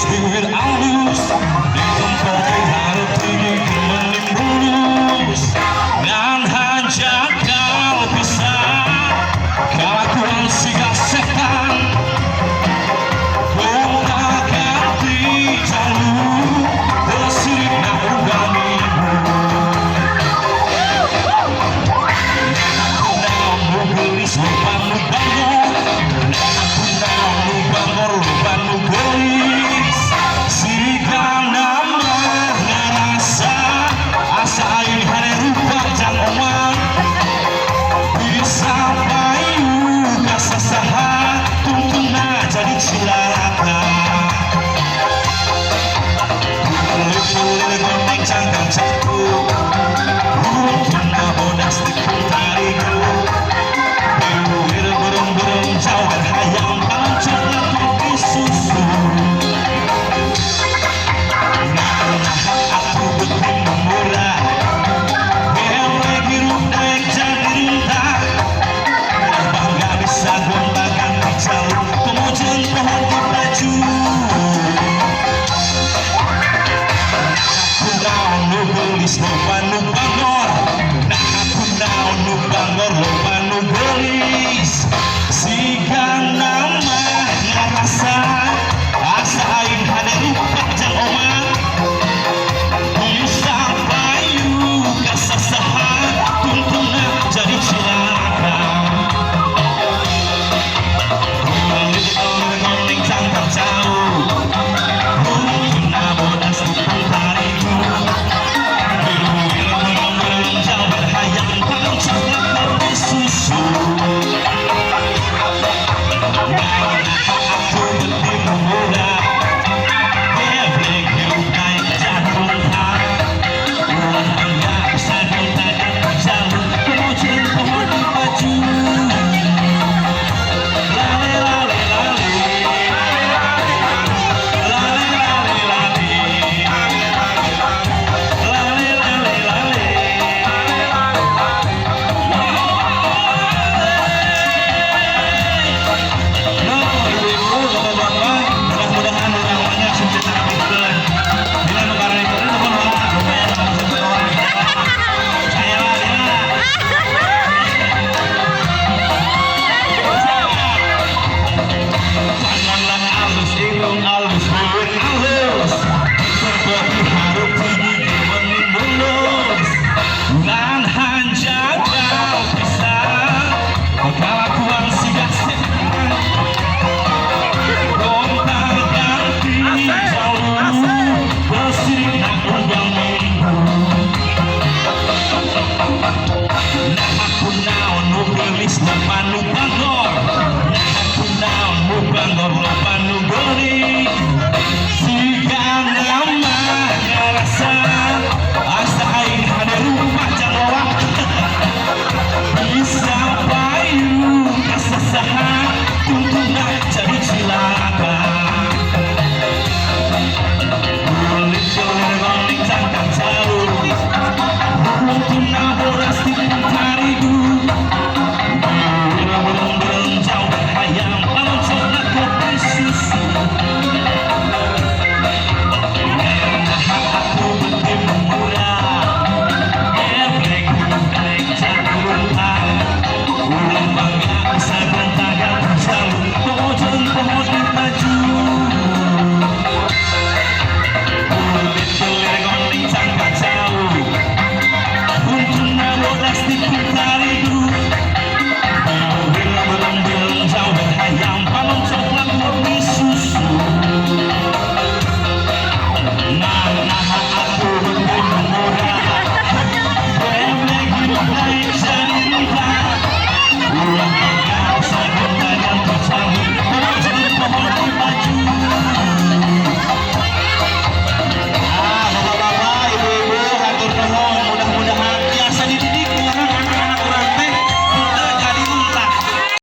Bibir halus di tempat harap tinggi menimbulus dan hanya kau bisa kelakuan sigal setan kau tak ganti jalur tersirik nak ubangimu aku namu gelis lupamu bangor aku namu bangor lupamu gelis siga nama ngerasa asa air hari rupa jang omang bisa payu kasasaha tuntuna jadi cilaraka kulit gondeng cangkang caku tuntuna bodas tikung tariku biru burung-burung jauh berhayang pancur nanti susu aku betul memurah bewe biru naik jadi rintah bangga bisa gonta ganti jalur kemudian pohon baju aku naon nu gelis lupa nu bangor nah aku naon nu bangor lupa nu gelis siga nama ngerasa asa aing hade lupa jang omang bisa payu kasasaha tuntuna jadi cilaka kulit gondeng cangkang jauh tuntuna bodas tikung tariku biru burung-burung jauh berhayang pancur nanti susu aku betul memurah bewe hirup naik jantung bangga bisa gonta ganti jalur kemudian pohon baju lale lale lale lale lale lale lale lale lale mudah-mudahan orang-orangnya sukses rapihkeun bila nu karena itu nuhun heula lumayan satu orang saya lah tanganlah halus hidung halus mulut halus seperti harum tinggi menimbulus dan hanya kau bisa kelakuan siga setan gonta ganti jalur tersirik nak ubangimu nah aku naon nu gelis lupa nu bangor nah aku naon nu bangor lupa